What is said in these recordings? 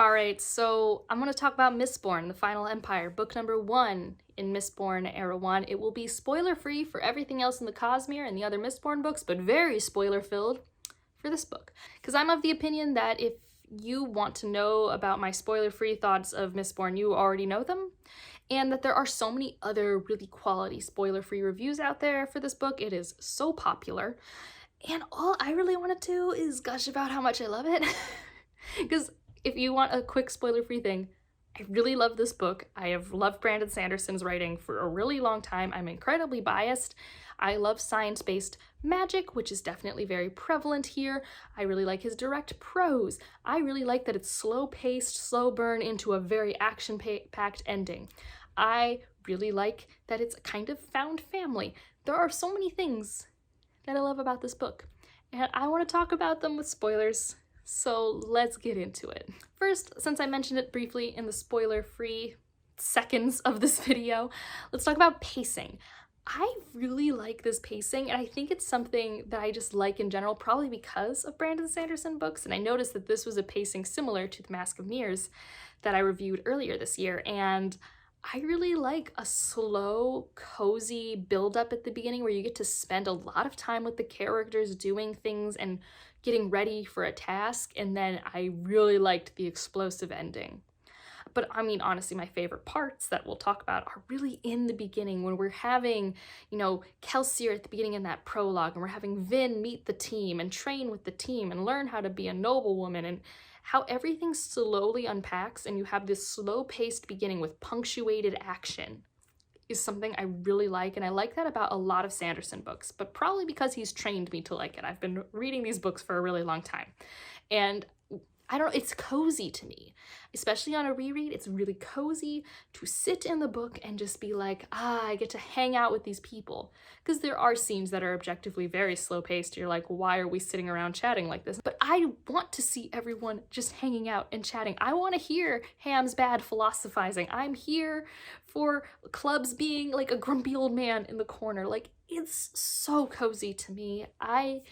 All right, so I'm going to talk about Mistborn, The Final Empire, book number 1 in Mistborn Era 1. It will be spoiler-free for everything else in the Cosmere and the other Mistborn books, but very spoiler-filled for this book. Because I'm of the opinion that if you want to know about my spoiler-free thoughts of Mistborn, you already know them, and that there are so many other really quality spoiler-free reviews out there for this book. It is so popular, and all I really want to do is gush about how much I love it. Because if you want a quick spoiler-free thing, I really love this book. I have loved Brandon Sanderson's writing for a really long time. I'm incredibly biased. I love science-based magic, which is definitely very prevalent here. I really like his direct prose. I really like that it's slow-paced, slow burn into a very action-packed ending. I really like that it's a kind of found family. There are so many things that I love about this book, and I want to talk about them with spoilers. So let's get into it. First, since I mentioned it briefly in the spoiler-free seconds of this video, let's talk about pacing. I really like this pacing, and I think it's something that I just like in general, probably because of Brandon Sanderson books, and I noticed that this was a pacing similar to The Mask of Mirrors that I reviewed earlier this year, and I really like a slow, cozy build-up at the beginning where you get to spend a lot of time with the characters doing things and getting ready for a task, and then I really liked the explosive ending. But I mean, honestly, my favorite parts that we'll talk about are really in the beginning when we're having, Kelsier at the beginning in that prologue, and we're having Vin meet the team and train with the team and learn how to be a noblewoman, and how everything slowly unpacks and you have this slow-paced beginning with punctuated action is something I really like, and I like that about a lot of Sanderson books, but probably because he's trained me to like it. I've been reading these books for a really long time, and I don't know, it's cozy to me. Especially on a reread, it's really cozy to sit in the book and just be like, I get to hang out with these people. Because there are scenes that are objectively very slow-paced. You're like, why are we sitting around chatting like this? But I want to see everyone just hanging out and chatting. I want to hear Ham's bad philosophizing. I'm here for Clubbs being like a grumpy old man in the corner. Like, it's so cozy to me. I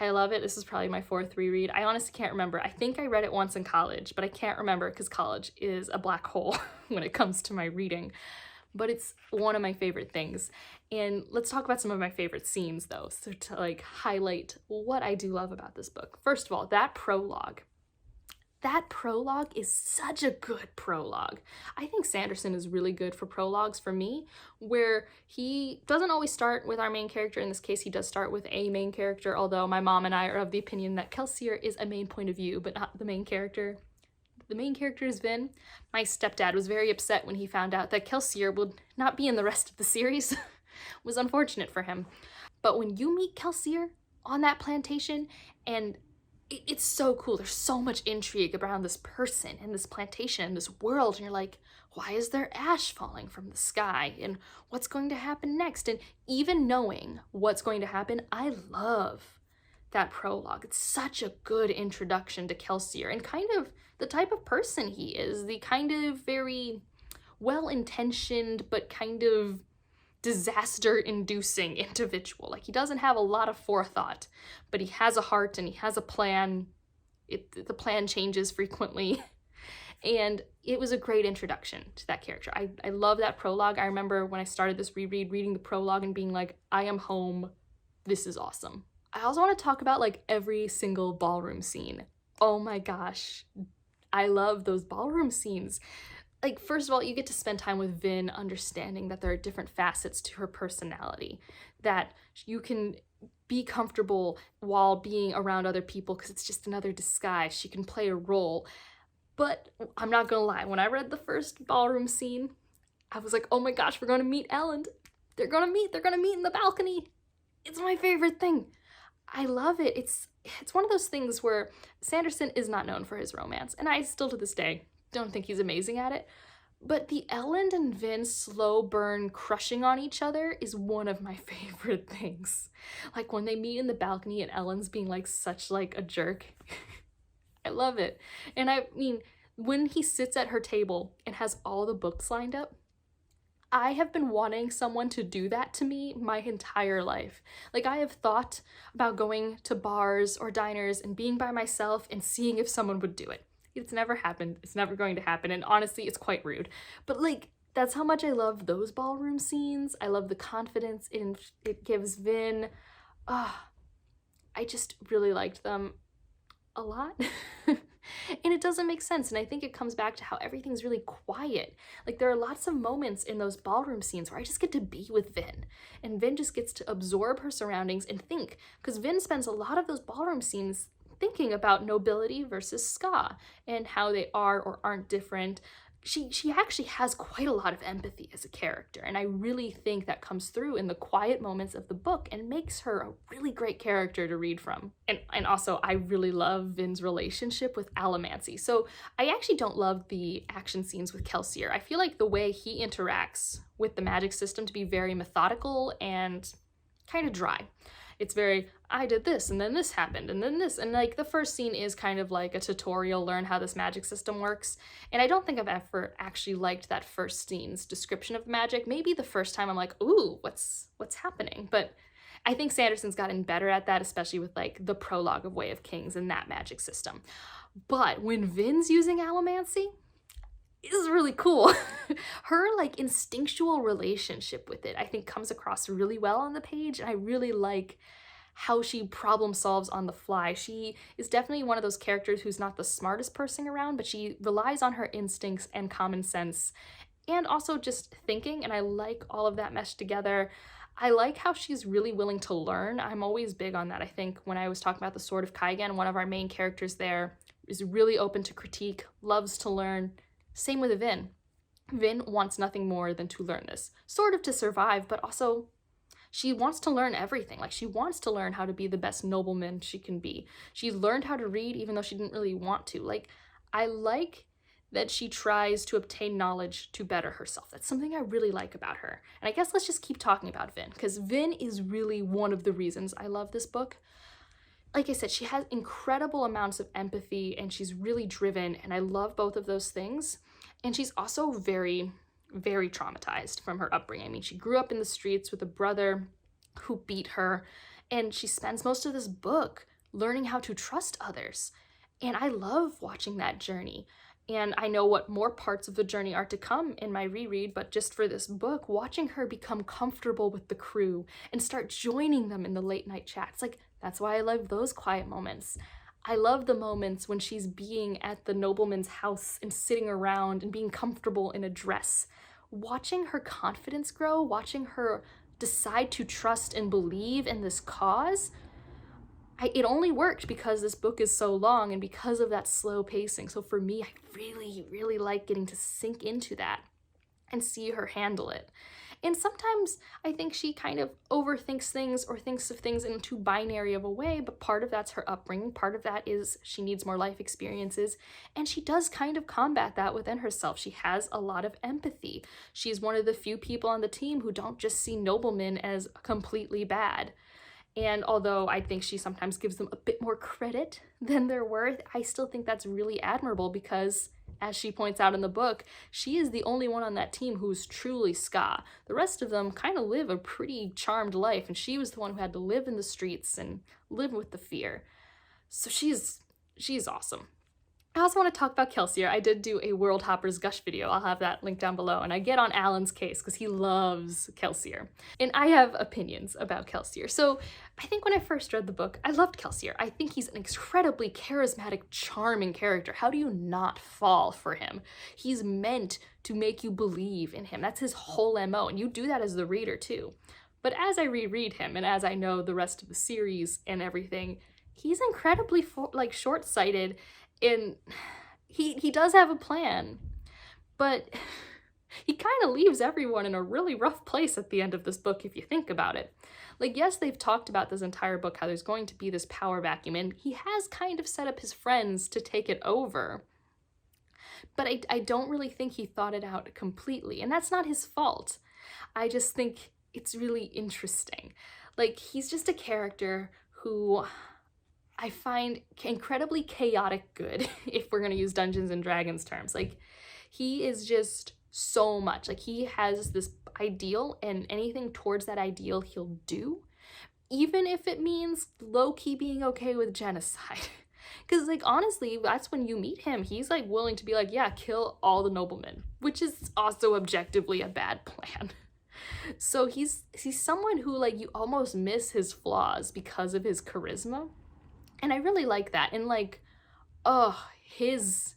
love it. This is probably my 4th reread. I honestly can't remember. I think I read it once in college, but I can't remember because college is a black hole when it comes to my reading. But it's one of my favorite things. And let's talk about some of my favorite scenes though, so to like highlight what I do love about this book. First of all, that prologue. That prologue is such a good prologue. I think Sanderson is really good for prologues for me, where he doesn't always start with our main character. In this case, he does start with a main character, although my mom and I are of the opinion that Kelsier is a main point of view, but not the main character. The main character is Vin. My stepdad was very upset when he found out that Kelsier would not be in the rest of the series. It was unfortunate for him. But when you meet Kelsier on that plantation, and it's so cool. There's so much intrigue around this person and this plantation and this world. And you're like, why is there ash falling from the sky? And what's going to happen next? And even knowing what's going to happen, I love that prologue. It's such a good introduction to Kelsier and kind of the type of person he is. The kind of very well-intentioned but kind of disaster-inducing individual. Like, he doesn't have a lot of forethought, but he has a heart and he has a plan. The plan changes frequently. And it was a great introduction to that character. I love that prologue. I remember when I started this reread, reading the prologue and being like, I am home. This is awesome. I also want to talk about like every single ballroom scene. Oh my gosh. I love those ballroom scenes. Like, first of all, you get to spend time with Vin understanding that there are different facets to her personality, that you can be comfortable while being around other people because it's just another disguise. She can play a role. But I'm not gonna lie, when I read the first ballroom scene, I was like, oh my gosh, we're gonna meet Elend. They're gonna meet in the balcony. It's my favorite thing. I love it. It's one of those things where Sanderson is not known for his romance, and I still to this day don't think he's amazing at it, but the Elend and Vin slow burn crushing on each other is one of my favorite things. Like when they meet in the balcony and Elend's being like such like a jerk. I love it. And I mean, when he sits at her table and has all the books lined up, I have been wanting someone to do that to me my entire life. Like, I have thought about going to bars or diners and being by myself and seeing if someone would do it. It's never happened. It's never going to happen. And honestly, it's quite rude. But like, that's how much I love those ballroom scenes. I love the confidence it gives Vin. I just really liked them a lot. And it doesn't make sense. And I think it comes back to how everything's really quiet. Like, there are lots of moments in those ballroom scenes where I just get to be with Vin. And Vin just gets to absorb her surroundings and think. Because Vin spends a lot of those ballroom scenes thinking about nobility versus ska and how they are or aren't different. She actually has quite a lot of empathy as a character, and I really think that comes through in the quiet moments of the book and makes her a really great character to read from. And also, I really love Vin's relationship with Allomancy. So I actually don't love the action scenes with Kelsier. I feel like the way he interacts with the magic system to be very methodical and kind of dry. It's very, I did this, and then this happened, and then this. And like, the first scene is kind of like a tutorial, learn how this magic system works. And I don't think I've ever actually liked that first scene's description of magic. Maybe the first time I'm like, ooh, what's happening? But I think Sanderson's gotten better at that, especially with like the prologue of Way of Kings and that magic system. But when Vin's using Allomancy, is really cool. Her like instinctual relationship with it, I think, comes across really well on the page. And I really like how she problem solves on the fly. She is definitely one of those characters who's not the smartest person around, but she relies on her instincts and common sense and also just thinking. And I like all of that meshed together. I like how she's really willing to learn. I'm always big on that. I think when I was talking about the Sword of Kaigen, one of our main characters there is really open to critique, loves to learn. Same with Vin. Vin wants nothing more than to learn this, sort of to survive, but also she wants to learn everything. Like, she wants to learn how to be the best nobleman she can be. She learned how to read even though she didn't really want to. Like, I like that she tries to obtain knowledge to better herself. That's something I really like about her. And I guess let's just keep talking about Vin, because Vin is really one of the reasons I love this book. Like I said, she has incredible amounts of empathy and she's really driven, and I love both of those things. And she's also very, very traumatized from her upbringing. I mean, she grew up in the streets with a brother who beat her, and she spends most of this book learning how to trust others. And I love watching that journey. And I know what more parts of the journey are to come in my reread, but just for this book, watching her become comfortable with the crew and start joining them in the late night chats, like, that's why I love those quiet moments. I love the moments when she's being at the nobleman's house and sitting around and being comfortable in a dress. Watching her confidence grow, watching her decide to trust and believe in this cause, it only worked because this book is so long and because of that slow pacing. So for me, I really, really like getting to sink into that and see her handle it. And sometimes I think she kind of overthinks things or thinks of things in too binary of a way, but part of that's her upbringing. Part of that is she needs more life experiences, and she does kind of combat that within herself. She has a lot of empathy. She's one of the few people on the team who don't just see noblemen as completely bad. And although I think she sometimes gives them a bit more credit than they're worth, I still think that's really admirable because, as she points out in the book, she is the only one on that team who's truly ska. The rest of them kind of live a pretty charmed life, and she was the one who had to live in the streets and live with the fear. So she's awesome. I also want to talk about Kelsier. I did do a World Hoppers Gush video. I'll have that linked down below. And I get on Alan's case because he loves Kelsier. And I have opinions about Kelsier. So I think when I first read the book, I loved Kelsier. I think he's an incredibly charismatic, charming character. How do you not fall for him? He's meant to make you believe in him. That's his whole MO. And you do that as the reader too. But as I reread him and as I know the rest of the series and everything, he's incredibly short-sighted. And he does have a plan, but he kind of leaves everyone in a really rough place at the end of this book if you think about it. Like, yes, they've talked about this entire book, how there's going to be this power vacuum, and he has kind of set up his friends to take it over. But I don't really think he thought it out completely, and that's not his fault. I just think it's really interesting. Like, he's just a character who I find incredibly chaotic good, if we're going to use Dungeons and Dragons terms. Like, he is just so much. Like, he has this ideal, and anything towards that ideal he'll do, even if it means low-key being okay with genocide. Because, like, honestly, that's when you meet him. He's, like, willing to be like, yeah, kill all the noblemen, which is also objectively a bad plan. So he's someone who, like, you almost miss his flaws because of his charisma. And I really like that. And, like, oh, his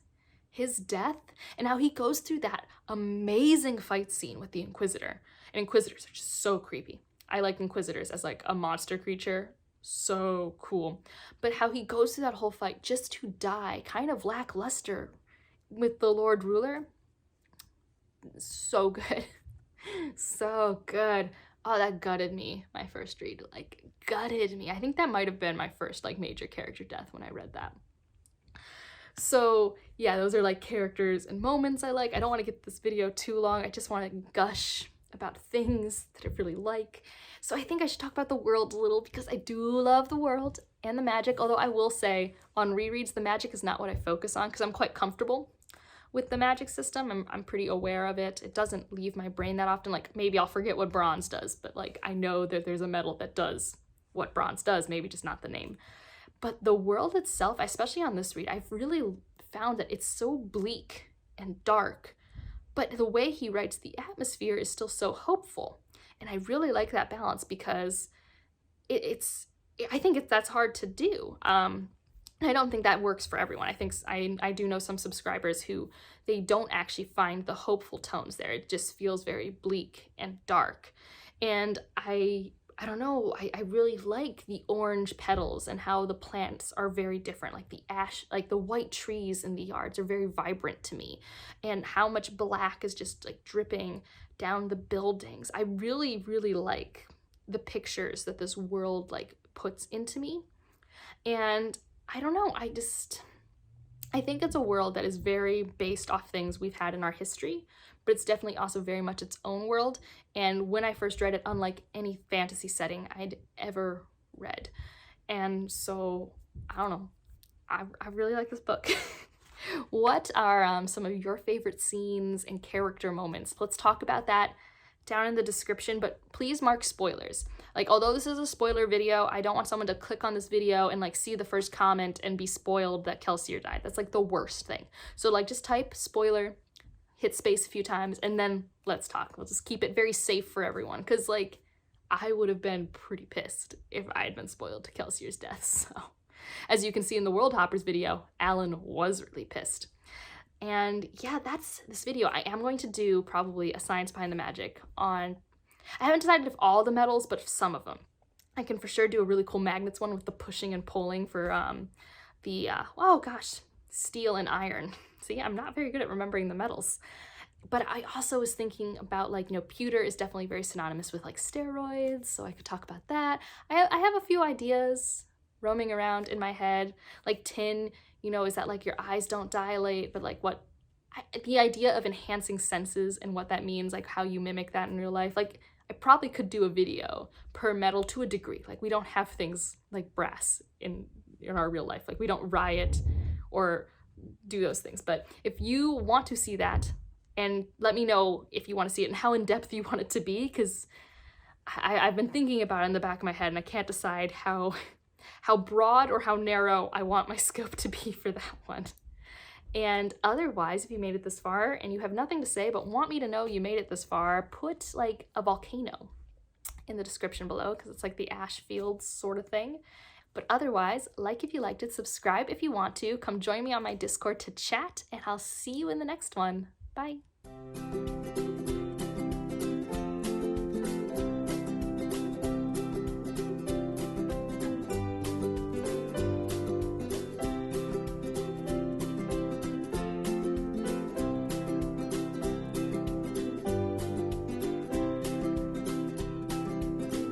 death and how he goes through that amazing fight scene with the Inquisitor. And Inquisitors are just so creepy. I like Inquisitors as, like, a monster creature. So cool. But how he goes through that whole fight just to die, kind of lackluster with the Lord Ruler. So good. So good. Oh, that gutted me, my first read. Like, gutted me. I think that might have been my first, like, major character death when I read that. So yeah, those are, like, characters and moments I like. I don't want to get this video too long. I just want to gush about things that I really like. So I think I should talk about the world a little, because I do love the world and the magic, although I will say on rereads, the magic is not what I focus on, because I'm quite comfortable with the magic system. I'm pretty aware of it. It doesn't leave my brain that often. Like, maybe I'll forget what bronze does, but, like, I know that there's a metal that does what bronze does, maybe just not the name. But the world itself, especially on this read, I've really found that it's so bleak and dark, but the way he writes the atmosphere is still so hopeful. And I really like that balance, because I think that's hard to do. I don't think that works for everyone. I think I do know some subscribers who they don't actually find the hopeful tones there. It just feels very bleak and dark. And I don't know, I really like the orange petals and how the plants are very different. Like the ash, like the white trees in the yards are very vibrant to me, and how much black is just, like, dripping down the buildings. I really, really like the pictures that this world, like, puts into me. And I don't know, I think it's a world that is very based off things we've had in our history, but it's definitely also very much its own world. And when I first read it, unlike any fantasy setting I'd ever read. And so, I don't know, I really like this book. What are some of your favorite scenes and character moments? Let's talk about that down in the description, but please mark spoilers. Like, although this is a spoiler video, I don't want someone to click on this video and, like, see the first comment and be spoiled that Kelsier died. That's, like, the worst thing. So, like, just type spoiler, hit space a few times, and then let's talk. We'll just keep it very safe for everyone, because, like, I would have been pretty pissed if I had been spoiled to Kelsier's death. So, as you can see in the World Hoppers video, Alan was really pissed. And yeah, that's this video. I am going to do probably a science behind the magic on, I haven't decided if all the metals, but some of them. I can for sure do a really cool magnets one with the pushing and pulling for oh gosh, steel and iron. See, I'm not very good at remembering the metals. But I also was thinking about, like, you know, pewter is definitely very synonymous with, like, steroids, so I could talk about that. I have a few ideas roaming around in my head. Like, tin, you know, is that, like, your eyes don't dilate, but, like, the idea of enhancing senses and what that means, like, how you mimic that in real life. Like, I probably could do a video per metal to a degree. Like, we don't have things like brass in our real life. Like, we don't riot or do those things. But if you want to see that, and let me know if you want to see it and how in-depth you want it to be, because I've been thinking about it in the back of my head, and I can't decide how broad or how narrow I want my scope to be for that one. And otherwise, if you made it this far and you have nothing to say but want me to know you made it this far, put, like, a volcano in the description below, because it's like the ash fields sort of thing. But otherwise, like if you liked it, subscribe if you want to, come join me on my Discord to chat, and I'll see you in the next one. Bye.